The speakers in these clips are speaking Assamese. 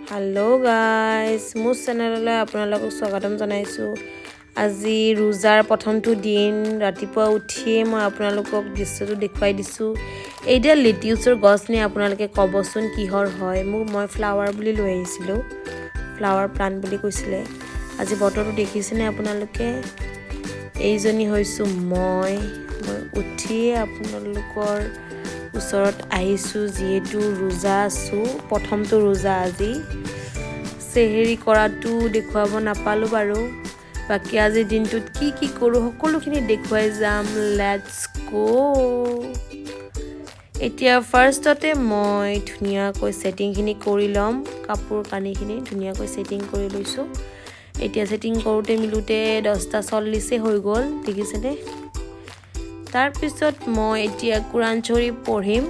Hello guys, মোৰ চেনেললৈ আপোনালোকক স্বাগতম জনাইছো। আজি ৰোজাৰ প্ৰথমটো দিন ৰাতিপুৱা উঠিয়ে মই আপোনালোকক দৃশ্যটো দেখুৱাই দিছো। এইটা লিটিউছৰ গছ নে আপোনালোকে কবচোন কিহৰ হয়। মই ফ্লাৱাৰ বুলি লৈ আহিছিলো। ফ্লাৱাৰ প্লান্ট বুলি কৈছিলে। আজি বতৰটো দেখিছেনে আপোনালোকে? এইজনী হৈছো মই উঠিয়ে আপোনালোকৰ ওচৰত আহিছো যেহেতু ৰোজা আছো প্ৰথমটো ৰোজা আজি সেহৰি কৰাটো দেখুৱাব নাপালো বাৰু বাকি আজি দিনটোত কি কৰো সকলোখিনি দেখুৱাই যাম লেটস গো এতিয়া ফাৰ্ষ্টতে মই ধুনিয়াকৈ সেটিংখিনি কৰি লম কাপোৰ কানিখিনি ধুনিয়াকৈ সেটিং কৰি লৈছো এতিয়া সেটিং কৰোতে মিলুতে 10:40 হৈ গল দেখিছেনে তাৰ পিছত মই এতিয়া কুৰান চৰি পঢ়িম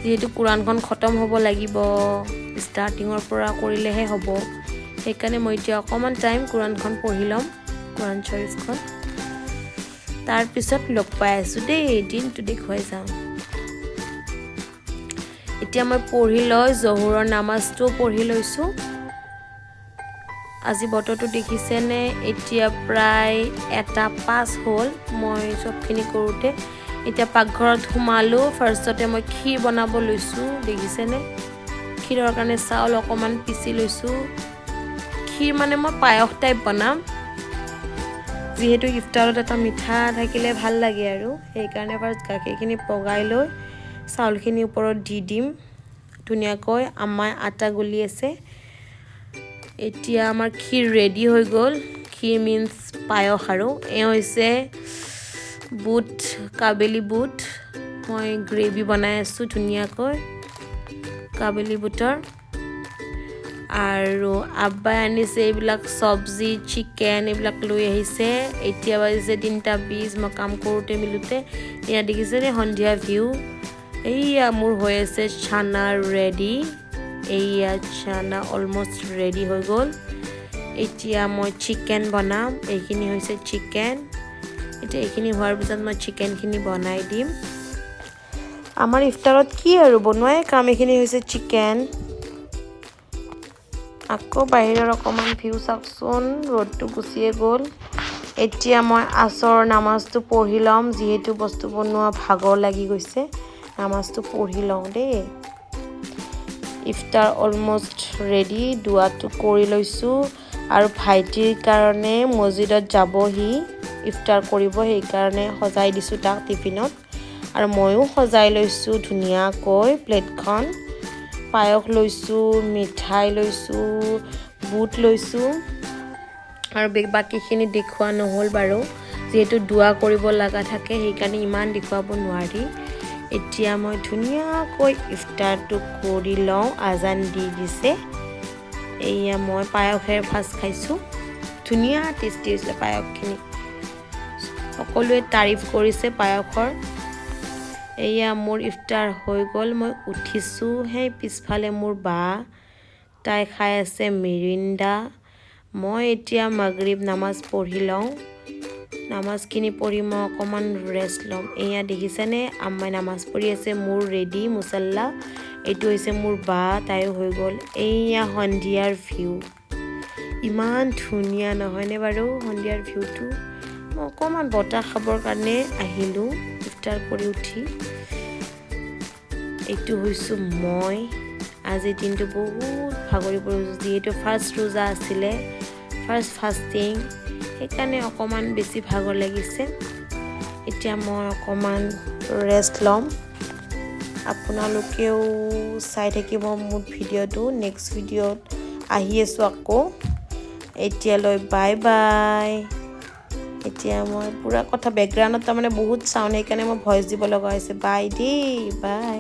যেহেতু কুৰানখন খতম হ'ব লাগিব স্টাৰ্টিংৰ পৰা কৰিলেহে হ'ব সেইকাৰণে মই এতিয়া অকমান টাইম কুৰানখন পঢ়ি লম কুৰান শৰীফখন তাৰ পিছত লগ পাই আছো দেই দিনটো দেখুৱাই যাম এতিয়া মই পঢ়ি লৈ জোহৰৰ নামাজটো পঢ়ি লৈছো আজি বতৰটো দেখিছেনে এতিয়া প্ৰায় 1:05 হ'ল মই সবখিনি কৰোতে এতিয়া পাকঘৰত সোমালো ফাৰ্ষ্টতে মই ক্ষীৰ বনাব লৈছো দেখিছেনে ক্ষীৰৰ কাৰণে চাউল অকমান পিছি লৈছো ক্ষীৰ মানে মই পায়স টাইপ বনাম যেহেতু ইফতাৰত এটা মিঠা থাকিলে ভাল লাগে আৰু এই কাৰণে ফাৰ্ষ্ট গাখীৰখিনি পগাই লৈ চাউলখিনি ওপৰত দি দিম ধুনিয়াকৈ আমাৰ আটা গুলি আছে এতিয়া আমাৰ ক্ষীৰ ৰেডি হৈ গল ক্ষীৰ মিন্স পায়স আৰু এ হৈছে বুট কাবেলি বুট মই গ্ৰেভি বনাই আছো ধুনিয়াকৈ কাবেলি বুটৰ আৰু আব্বা আনিছে এইবিলাক সবজি চিকেন এইবিলাক লৈ আহিছে এতিয়া বাজিছে 3:20 মই কাম কৰোতে মিলুতে এয়া দেখিছে নে সন্ধিয়া ভিউ এইয়া মোৰ হৈ আছে চানা ৰেডি এইয়া চানা অলমোস্ট ৰেডি হৈ গল এতিয়া মই চিকেন বনাম এইখিনি হৈছে চিকেন এতিয়া এইখিনি হোৱাৰ পিছত মই চিকেনখিনি বনাই দিম আমাৰ ইফতাৰত কি আৰু বনোৱাই কাম এইখিনি হৈছে চিকেন আকৌ বাহিৰৰ অকমান ভিউ চাকচোন ৰ'দটো গুছিয়ে গল এতিয়া মই আসৰ নামাজটো পঢ়ি লম যেহেতু বস্তু বনোৱা ভাগৰ লাগি গৈছে নামাজটো পঢ়ি লওঁ দেই ইফতাৰ অলমোস্ট ৰেডি দুৱাটো কৰি লৈছো আৰু ভাইটিৰ কাৰণে মছজিদত যাবহি ইফতাৰ কৰিব সেই কাৰণে সজাই দিছো তাক টিফিনত আৰু ময়ো সজাই লৈছো ধুনিয়াকৈ প্লেটখন পায়স লৈছো মিঠাই লৈছো বুট লৈছো আৰু বাকিখিনি দেখুৱা নহল বাৰু যেহেতু দুৱা কৰিব লাগা থাকে সেই কাৰণে ইমান দেখুৱাব নোৱাৰি এতিয়া মই ধুনিয়াকৈ ইফতাৰটো কৰি লওঁ আজান দি দিছে এইয়া মই পায়সেৰ ফাৰ্ষ্ট খাইছো ধুনিয়া টেষ্টি হৈছে পায়সখিনি সকলোৱে তাৰিফ কৰিছে পায়সৰ এইয়া মোৰ ইফতাৰ হৈ গল মই উঠিছো হে পিছফালে মোৰ বা তাই খাই আছে মিৰিণ্ডা মই এতিয়া মাগৰিব নামাজ পঢ়ি লওঁ নামাজখিনি পঢ়ি মই অকমান ৰেষ্ট লম এয়া দেখিছেনে আম্মাই নামাজ পঢ়ি আছে মোৰ ৰেডি মুছল্লা এইটো হৈছে মোৰ বা তাইও হৈ গল এইয়া সন্ধিয়াৰ ভিউ ইমান ধুনিয়া নহয়নে বাৰু সন্ধিয়াৰ ভিউটো মই অকমান বতাহ খাবৰ কাৰণে আহিলো ইফতাৰ কৰি উঠি এইটো হৈছো মই আজি দিনটো বহুত ভাগৰি পৰিছো যেহেতু ফাৰ্ষ্ট ৰোজা আছিলে ফাৰ্ষ্ট ফাস্টিং সেইকাৰণে অকমান বেছি ভাগৰ লাগিছে এতিয়া মই অকমান ৰেষ্ট লম আপোনালোকেও চাই থাকিব মোৰ ভিডিঅ'টো নেক্সট ভিডিঅ'ত আহি আছো আকৌ এতিয়ালৈ বাই বাই এতিয়া মই পুৰা কথা বেকগ্ৰাউণ্ডত তাৰমানে বহুত সাউণ্ড সেইকাৰণে মই ভয়েস দিব লগা হৈছে বাই দেই বাই